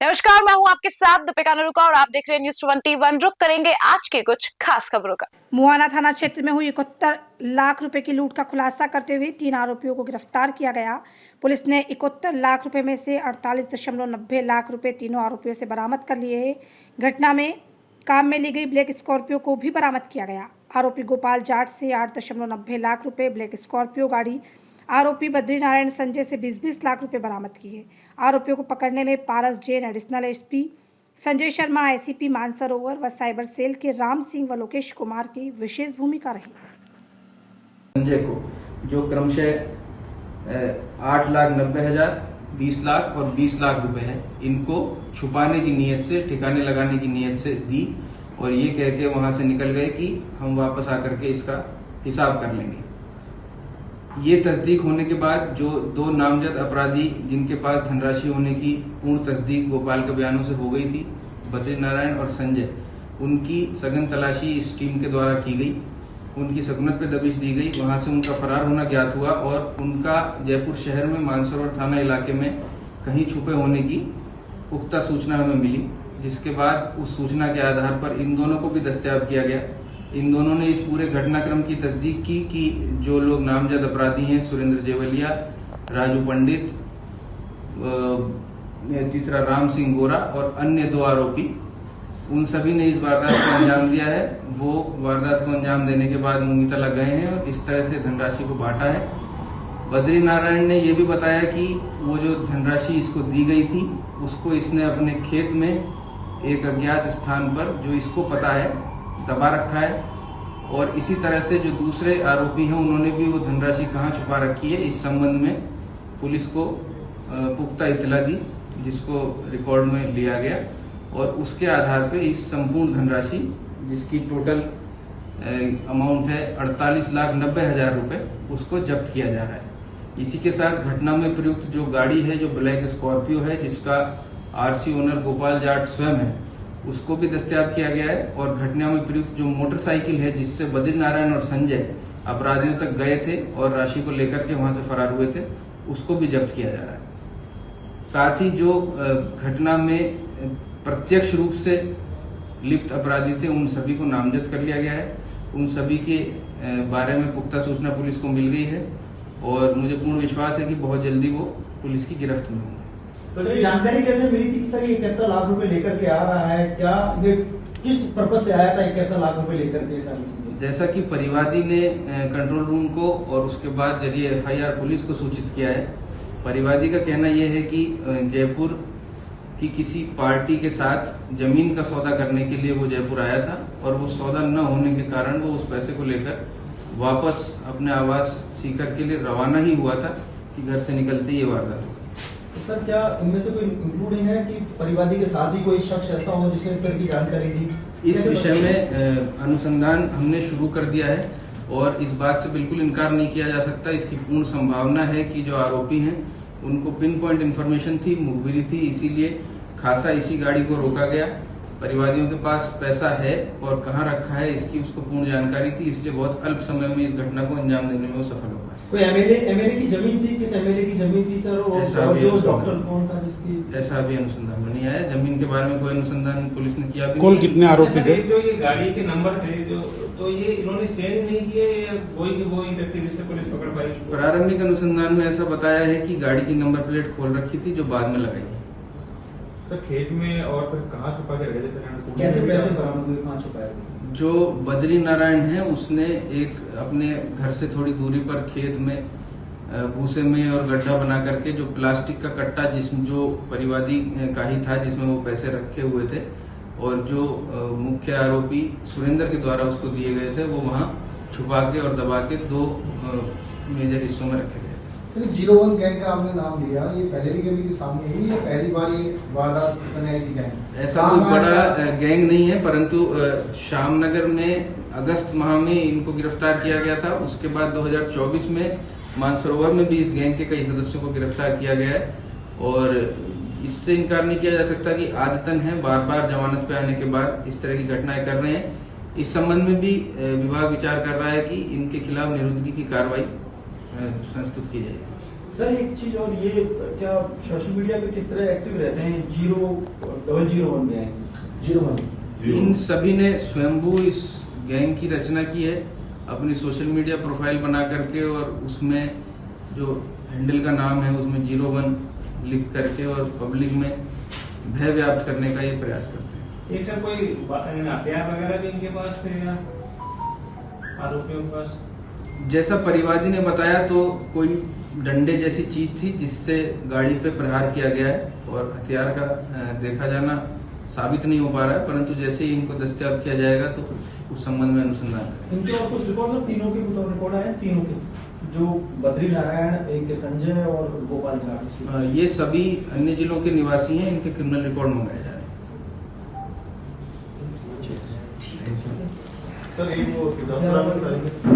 नमस्कार, मैं हूं आपके साथ दीपिका नरुका और आप देख रहे हैं न्यूज़ 21। रुक करेंगे आज के कुछ खास खबरों का। मुआना थाना क्षेत्र में हुई 71 लाख रुपए की लूट का खुलासा करते हुए 3 आरोपियों को गिरफ्तार किया गया। पुलिस ने 71 लाख रुपए में से 48.90 लाख रुपए तीनों आरोपियों से बरामद कर लिए। घटना में काम में ली गई ब्लैक स्कॉर्पियो को भी बरामद किया गया। आरोपी गोपाल जाट से 8.90 लाख रुपए ब्लैक स्कॉर्पियो गाड़ी, आरोपी बद्रीनारायण संजय से 20-20 लाख रुपए बरामद किए। आरोपियों को पकड़ने में Paras Jain, additional SP Sanjay Sharma, ICP Mansarovar व साइबर सेल के राम सिंह व लोकेश कुमार की विशेष भूमिका रही। संजय को जो क्रमशः 8,90,000, 20 लाख और 20 लाख रुपए है, इनको छुपाने की नीयत से, ठिकाने लगाने की नीयत से दी और ये कह के वहां से निकल गए कि हम वापस आकर के इसका हिसाब कर लेंगे। ये तस्दीक होने के बाद जो दो नामजद अपराधी जिनके पास धनराशि होने की पूर्ण तस्दीक गोपाल के बयानों से हो गई थी, बद्रीनारायण और संजय, उनकी सघन तलाशी इस टीम के द्वारा की गई। उनकी सकुनत पे दबिश दी गई, वहां से उनका फरार होना ज्ञात हुआ और उनका जयपुर शहर में मानसरोवर थाना इलाके में कहीं छुपे होने की पुख्ता सूचना हमें मिली, जिसके बाद उस सूचना के आधार पर इन दोनों को भी दस्तयाब किया गया। इन दोनों ने इस पूरे घटनाक्रम की तस्दीक की कि जो लोग नामजद अपराधी हैं, सुरेंद्र जेवलिया, राजू पंडित, तीसरा राम सिंह गोरा और अन्य दो आरोपी, उन सभी ने इस वारदात को अंजाम दिया है। वो वारदात को अंजाम देने के बाद मुंगीतला गए हैं और इस तरह से धनराशि को बांटा है। बद्रीनारायण ने यह भी बताया कि वो जो धनराशि इसको दी गई थी उसको इसने अपने खेत में एक अज्ञात स्थान पर, जो इसको पता है, दबा रखा है और इसी तरह से जो दूसरे आरोपी हैं उन्होंने भी वो धनराशि कहाँ छुपा रखी है इस संबंध में पुलिस को पुख्ता इत्तला दी, जिसको रिकॉर्ड में लिया गया और उसके आधार पे इस संपूर्ण धनराशि, जिसकी टोटल अमाउंट है 48,90,000 रुपए, उसको जब्त किया जा रहा है। इसी के साथ घटना में प्रयुक्त जो गाड़ी है, जो ब्लैक स्कॉर्पियो है, जिसका आरसी ओनर गोपाल जाट स्वयं है, उसको भी दस्तयाब किया गया है और घटना में प्रयुक्त जो मोटरसाइकिल है जिससे बद्रीनारायण और संजय अपराधियों तक गए थे और राशि को लेकर के वहां से फरार हुए थे, उसको भी जब्त किया जा रहा है। साथ ही जो घटना में प्रत्यक्ष रूप से लिप्त अपराधी थे उन सभी को नामजद कर लिया गया है। उन सभी के बारे में पुख्ता सूचना पुलिस को मिल गई है और मुझे पूर्ण विश्वास है कि बहुत जल्दी वो पुलिस की गिरफ्त में होंगे। सर, ये जानकारी कैसे मिली थी कि सर ये 71 लाख रुपए लेकर के आ रहा है? क्या ये किस पर्पज से आया था 71 लाख रुपए लेकर के? सारी जैसा कि परिवादी ने कंट्रोल रूम को और उसके बाद जरिए एफआईआर पुलिस को सूचित किया है, परिवादी का कहना यह है कि जयपुर की किसी पार्टी के साथ जमीन का सौदा करने के लिए वो जयपुर आया था और वो सौदा न होने के कारण वो उस पैसे को लेकर वापस अपने आवास सीकर के लिए रवाना ही हुआ था कि घर से निकलते ही ये वारदात हुई। सर, क्या इनमें से कोई इंक्लूडिंग है कि परिवादी के साथ ही कोई शख्स ऐसा हो जिसने इस तरह की जानकारी दी? इस विषय में अनुसंधान हमने शुरू कर दिया है और इस बात से बिल्कुल इनकार नहीं किया जा सकता। इसकी पूर्ण संभावना है कि जो आरोपी हैं उनको पिन पॉइंट इन्फॉर्मेशन थी, मुखबिरी थी, इसीलिए खासा इसी गाड़ी को रोका गया। परिवादियों के पास पैसा है और कहाँ रखा है इसकी उसको पूर्ण जानकारी थी, इसलिए बहुत अल्प समय में इस घटना को अंजाम देने में वो सफल हो पाए। कोई एमएलए की जमीन थी? किस एमएलए की जमीन थी सर? और जो डॉक्टर कौन था जिसकी? ऐसा अभी अनुसंधान में नहीं आया। जमीन के बारे में कोई अनुसंधान पुलिस ने किया भी कुल कितने आरोपी थे? जो ये गाड़ी के नंबर थे जो, तो ये इन्होंने चेंज नहीं किए या वो ही रखी जिससे पुलिस पकड़ पाई? प्रारंभिक अनुसंधान में ऐसा बताया है कि गाड़ी की नंबर प्लेट खोल रखी थी जो बाद में लगाई। सर, खेत में और फिर कहाँ छुपा के रखे थे? कैसे पैसे बरामद हुए, कहाँ छुपाए? जो बद्रीनारायण है उसने एक अपने घर से थोड़ी दूरी पर खेत में भूसे में और गड्ढा बना करके जो प्लास्टिक का कट्टा जिसमें जो परिवादी का ही था जिसमें वो पैसे रखे हुए थे और जो मुख्य आरोपी सुरेंद्र के द्वारा उसको दिए गए थे, वो वहां छुपा के और दबा के दो मेजर हिस्सों में रखे गए। 01 गैंग का आपने नाम लिया, ये पहले भी कभी सामने ही या पहली बार ये वारदात बनाई थी गैंग? ऐसा कोई बड़ा गैंग नहीं है, परंतु श्यामनगर में अगस्त माह में इनको गिरफ्तार किया गया था। उसके बाद 2024 में मानसरोवर में भी इस गैंग के कई सदस्यों को गिरफ्तार किया गया है और इससे इनकार नहीं किया जा सकता कि आदतन है, बार बार जमानत पे आने के बाद इस तरह की घटनाएं कर रहे हैं। इस संबंध में भी विभाग विचार कर रहा है कि इनके खिलाफ निरुद्धगी की कार्रवाई संस्तुत की जाएगी। सर एक चीज और, ये क्या सोशल मीडिया पे किस तरह एक्टिव रहते हैं? 001 गैंग, 01 इन सभी ने स्वयंभू इस गैंग की रचना की है अपनी सोशल मीडिया प्रोफाइल बना करके, और उसमें जो हैंडल का नाम है उसमें 01 लिख करके और पब्लिक में भय व्याप्त करने का ये प्रयास करते हैं। एक सर कोई हथियार वगैरह भी इनके पास थे या आरोपियों के पास? जैसा परिवादी ने बताया तो कोई डंडे जैसी चीज थी जिससे गाड़ी पे प्रहार किया गया है, और हथियार का देखा जाना साबित नहीं हो पा रहा है, परंतु जैसे ही इनको दस्तयाब किया जाएगा तो उस संबंध में अनुसंधान करेंगे। इनके और कुछ रिकॉर्ड, सर तीनों के कुछ और रिकॉर्ड आए? तीनों के, जो बद्री नारायण, एक संजय और गोपाल झा, ये सभी अन्य जिलों के निवासी हैं, इनके क्रिमिनल रिकॉर्ड मंगाए जा रहे हैं। सर ये वो सिद्धार्थ